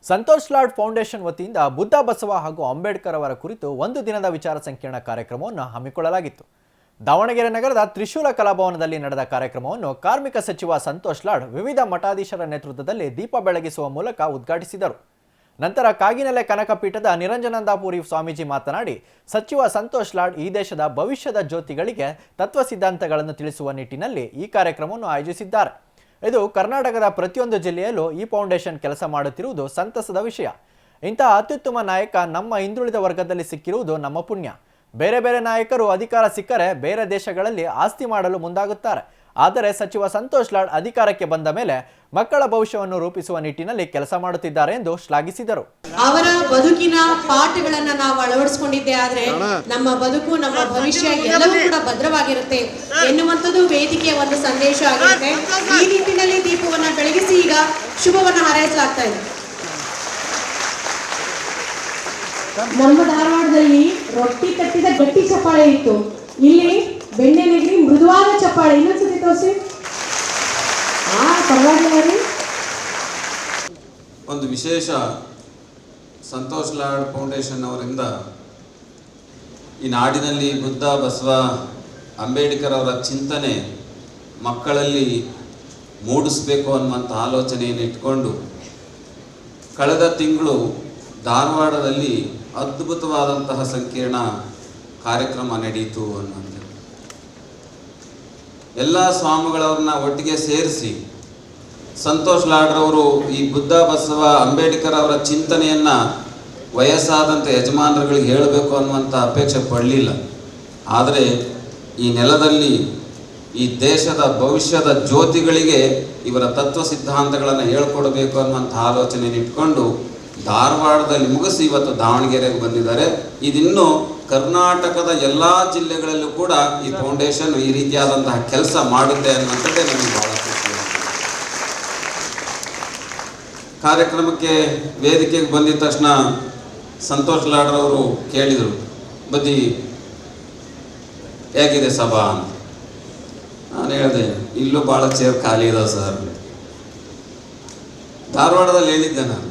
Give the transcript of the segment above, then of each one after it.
Santosh Lad foundation ವತಿಯಿಂದ ಬುದ್ಧ ಬಸವ ಹಾಗೂ ಅಂಬೇಡ್ಕರ್ ಅವರ ಕುರಿತು ಒಂದು ದಿನದ ವಿಚಾರ ಸಂಕಿರಣ ಕಾರ್ಯಕ್ರಮವನ್ನು ಹಮ್ಮಿಕೊಳ್ಳಲಾಗಿತ್ತು. ದಾವಣಗೆರೆ ನಗರದ ತ್ರಿಶೂಲ ಕಲಾಭವನದಲ್ಲಿ ನಡೆದ ಕಾರ್ಯಕ್ರಮವನ್ನು ಕಾರ್ಮಿಕ ಸಚಿವ ಸಂತೋಷ್ ಲಾಡ್ ವಿವಿಧ ಮಠಾಧೀಶರ ನೇತೃತ್ವದಲ್ಲಿ ದೀಪ ಬೆಳಗಿಸುವ ಮೂಲಕ ಉದ್ಘಾಟಿಸಿದರು. ನಂತರ ಕಾಗಿನೆಲೆ ಕನಕಪೀಠದ ನಿರಂಜನಾನಂದಪುರಿ ಸ್ವಾಮೀಜಿ ಮಾತನಾಡಿ, ಸಚಿವ ಸಂತೋಷ್ ಲಾಡ್ ಈ ದೇಶದ ಭವಿಷ್ಯದ ಜ್ಯೋತಿಗಳಿಗೆ ತತ್ವ ಸಿದ್ಧಾಂತಗಳನ್ನು ತಿಳಿಸುವ ನಿಟ್ಟಿನಲ್ಲಿ ಈ ಕಾರ್ಯಕ್ರಮವನ್ನು ಆಯೋಜಿಸಿದ್ದಾರೆ. ಇದು ಕರ್ನಾಟಕದ ಪ್ರತಿಯೊಂದು ಜಿಲ್ಲೆಯಲ್ಲೂ ಈ ಫೌಂಡೇಶನ್ ಕೆಲಸ ಮಾಡುತ್ತಿರುವುದು ಸಂತಸದ ವಿಷಯ. ಇಂತಹ ಅತ್ಯುತ್ತಮ ನಾಯಕ ನಮ್ಮ ಹಿಂದುಳಿದ ವರ್ಗದಲ್ಲಿ ಸಿಕ್ಕಿರುವುದು ನಮ್ಮ ಪುಣ್ಯ. ಬೇರೆ ಬೇರೆ ನಾಯಕರು ಅಧಿಕಾರ ಸಿಕ್ಕರೆ ಬೇರೆ ದೇಶಗಳಲ್ಲಿ ಆಸ್ತಿ ಮಾಡಲು ಮುಂದಾಗುತ್ತಾರೆ. ಆದರೆ ಸಚಿವ ಸಂತೋಷ್ ಲಾಡ್ ಅಧಿಕಾರಕ್ಕೆ ಬಂದ ಮೇಲೆ ಮಕ್ಕಳ ಭವಿಷ್ಯವನ್ನು ರೂಪಿಸುವ ನಿಟ್ಟಿನಲ್ಲಿ ಕೆಲಸ ಮಾಡುತ್ತಿದ್ದಾರೆ ಎಂದು ಶ್ಲಾಘಿಸಿದರು. ಅವರ ಬದುಕಿನ ಪಾಠಗಳನ್ನ ನಾವು ಅಳವಡಿಸಿಕೊಂಡಿದ್ದೆ ಆದ್ರೆ ನಮ್ಮ ಬದುಕು, ನಮ್ಮ ಭವಿಷ್ಯ ಎಲ್ಲವೂ ಕೂಡ ಭದ್ರವಾಗಿರುತ್ತೆ ಎನ್ನುವಂಥದ್ದು ವೇದಿಕೆಯ ಒಂದು ಸಂದೇಶ ಆಗಿರುತ್ತೆ. ಈ ನಿಟ್ಟಿನಲ್ಲಿ ದೀಪವನ್ನ ಬೆಳಗಿಸಿ ಈಗ ಶುಭವನ್ನ ಹಾರೈಸಲಾಗ್ತಾ ಇದೆ. ನಮ್ಮ ಧಾರವಾಡದಲ್ಲಿ ರೊಟ್ಟಿ ತಟ್ಟಿದ ಗಟ್ಟಿ ಚಪ್ಪಾಳೆ ಇತ್ತು, ಇಲ್ಲಿ ಬೆಣ್ಣೆ ನೆಗರಿ ಮೃದುವಾದ ಚಪ್ಪಾಳೆ. ಇನ್ನೊಂದ್ಸತಿ ತೋರಿಸಿ. ಪರವಾಗಿಲ್ಲ. ಒಂದು ವಿಶೇಷ ಸಂತೋಷ್ ಲಾಡ್ ಫೌಂಡೇಶನ್ ಅವರಿಂದ ಈ ನಾಡಿನಲ್ಲಿ ಬುದ್ಧ ಬಸವ ಅಂಬೇಡ್ಕರ್ ಅವರ ಚಿಂತನೆ ಮಕ್ಕಳಲ್ಲಿ ಮೂಡಿಸಬೇಕು ಅನ್ನುವಂಥ ಆಲೋಚನೆಯನ್ನು ಇಟ್ಕೊಂಡು ಕಳೆದ ತಿಂಗಳು ಧಾರವಾಡದಲ್ಲಿ ಅದ್ಭುತವಾದಂತಹ ಸಂಕೀರ್ಣ ಕಾರ್ಯಕ್ರಮ ನಡೆಯಿತು ಅನ್ನೋದು. ಎಲ್ಲ ಸ್ವಾಮಿಗಳವ್ರನ್ನ ಒಟ್ಟಿಗೆ ಸೇರಿಸಿ ಸಂತೋಷ್ ಲಾಡ್ರವರು ಈ ಬುದ್ಧ ಬಸವ ಅಂಬೇಡ್ಕರ್ ಅವರ ಚಿಂತನೆಯನ್ನು ವಯಸ್ಸಾದಂಥ ಯಜಮಾನರುಗಳಿಗೆ ಹೇಳಬೇಕು ಅನ್ನುವಂಥ ಅಪೇಕ್ಷೆ ಪಡಲಿಲ್ಲ. ಆದರೆ ಈ ನೆಲದಲ್ಲಿ ಈ ದೇಶದ ಭವಿಷ್ಯದ ಜ್ಯೋತಿಗಳಿಗೆ ಇವರ ತತ್ವ ಸಿದ್ಧಾಂತಗಳನ್ನು ಹೇಳ್ಕೊಡ್ಬೇಕು ಅನ್ನುವಂಥ ಆಲೋಚನೆಯನ್ನು ಇಟ್ಕೊಂಡು ಧಾರವಾಡದಲ್ಲಿ ಮುಗಿಸಿ ಇವತ್ತು ದಾವಣಗೆರೆಗೆ ಬಂದಿದ್ದಾರೆ. ಇದಿನ್ನೂ ಕರ್ನಾಟಕದ ಎಲ್ಲ ಜಿಲ್ಲೆಗಳಲ್ಲೂ ಕೂಡ ಈ ಫೌಂಡೇಶನ್ ಈ ರೀತಿಯಾದಂತಹ ಕೆಲಸ ಮಾಡುತ್ತೆ ಅನ್ನುವಂಥದ್ದೇ ನಮಗೆ ಬಹಳ ಖುಷಿ. ಕಾರ್ಯಕ್ರಮಕ್ಕೆ ವೇದಿಕೆಗೆ ಬಂದಿದ ತಕ್ಷಣ ಸಂತೋಷ್ ಲಾಡ್ರವರು ಕೇಳಿದರು, ಬದ್ದಿ ಹೇಗಿದೆ ಸಭಾ ಅಂತ. ನಾನು ಹೇಳಿದೆ, ಇಲ್ಲೂ ಭಾಳ ಚೇರ್ ಖಾಲಿ ಇದಾವೆ ಸರ್. ಧಾರವಾಡದಲ್ಲಿ ಹೇಳಿದ್ದೆ ನಾನು,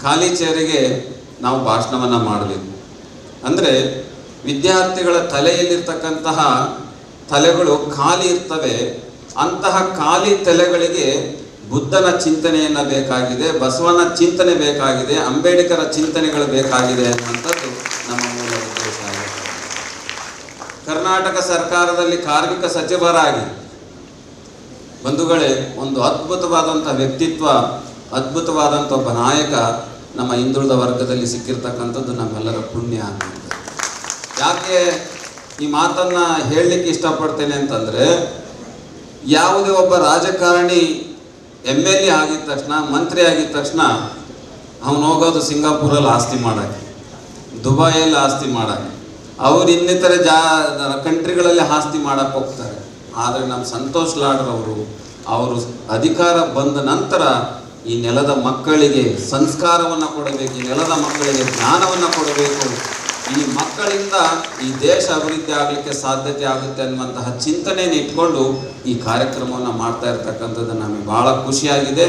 ಖಾಲಿ ಚೇರಿಗೆ ನಾವು ಭಾಷಣವನ್ನು ಮಾಡಬೇಕು. ಅಂದರೆ ವಿದ್ಯಾರ್ಥಿಗಳ ತಲೆಯಲ್ಲಿರ್ತಕ್ಕಂತಹ ತಲೆಗಳು ಖಾಲಿ ಇರ್ತವೆ. ಅಂತಹ ಖಾಲಿ ತಲೆಗಳಿಗೆ ಬುದ್ಧನ ಚಿಂತನೆಯನ್ನು ಬೇಕಾಗಿದೆ, ಬಸವನ ಚಿಂತನೆ ಬೇಕಾಗಿದೆ, ಅಂಬೇಡ್ಕರ ಚಿಂತನೆಗಳು ಬೇಕಾಗಿದೆ ಅನ್ನುವಂಥದ್ದು ನಮ್ಮ ಮೂಲ ಉದ್ದೇಶ ಆಗಿದೆ. ಕರ್ನಾಟಕ ಸರ್ಕಾರದಲ್ಲಿ ಕಾರ್ಮಿಕ ಸಚಿವರಾಗಿ ಬಂಧುಗಳೇ, ಒಂದು ಅದ್ಭುತವಾದಂಥ ವ್ಯಕ್ತಿತ್ವ, ಅದ್ಭುತವಾದಂಥ ಒಬ್ಬ ನಾಯಕ ನಮ್ಮ ಹಿಂದುಳಿದ ವರ್ಗದಲ್ಲಿ ಸಿಕ್ಕಿರ್ತಕ್ಕಂಥದ್ದು ನಮ್ಮೆಲ್ಲರ ಪುಣ್ಯ ಅಂತ. ಯಾಕೆ ಈ ಮಾತನ್ನು ಹೇಳಲಿಕ್ಕೆ ಇಷ್ಟಪಡ್ತೇನೆ ಅಂತಂದರೆ, ಯಾವುದೇ ಒಬ್ಬ ರಾಜಕಾರಣಿ MLA ಆಗಿದ ತಕ್ಷಣ, ಮಂತ್ರಿ ಆಗಿದ ತಕ್ಷಣ ಅವನು ಹೋಗೋದು ಸಿಂಗಾಪುರಲ್ಲಿ ಆಸ್ತಿ ಮಾಡೋಕ್ಕೆ, ದುಬೈಯಲ್ಲಿ ಆಸ್ತಿ ಮಾಡೋಕ್ಕೆ, ಅವ್ರು ಇನ್ನಿತರೆ ಕಂಟ್ರಿಗಳಲ್ಲಿ ಆಸ್ತಿ ಮಾಡೋಕ್ಕೆ ಹೋಗ್ತಾರೆ. ಆದರೆ ನಮ್ಮ ಸಂತೋಷ್ ಲಾಡ್ರವರು ಅವರು ಅಧಿಕಾರ ಬಂದ ನಂತರ ಈ ನೆಲದ ಮಕ್ಕಳಿಗೆ ಸಂಸ್ಕಾರವನ್ನು ಕೊಡಬೇಕು, ಈ ನೆಲದ ಮಕ್ಕಳಿಗೆ ಜ್ಞಾನವನ್ನು ಕೊಡಬೇಕು, ಈ ಮಕ್ಕಳಿಂದ ಈ ದೇಶ ಅಭಿವೃದ್ಧಿ ಆಗಲಿಕ್ಕೆ ಸಾಧ್ಯತೆ ಆಗುತ್ತೆ ಅನ್ನುವಂತಹ ಚಿಂತನೆಯನ್ನು ಇಟ್ಕೊಂಡು ಈ ಕಾರ್ಯಕ್ರಮವನ್ನು ಮಾಡ್ತಾ ಇರ್ತಕ್ಕಂಥದ್ದು ನಮಗೆ ಭಾಳ ಖುಷಿಯಾಗಿದೆ.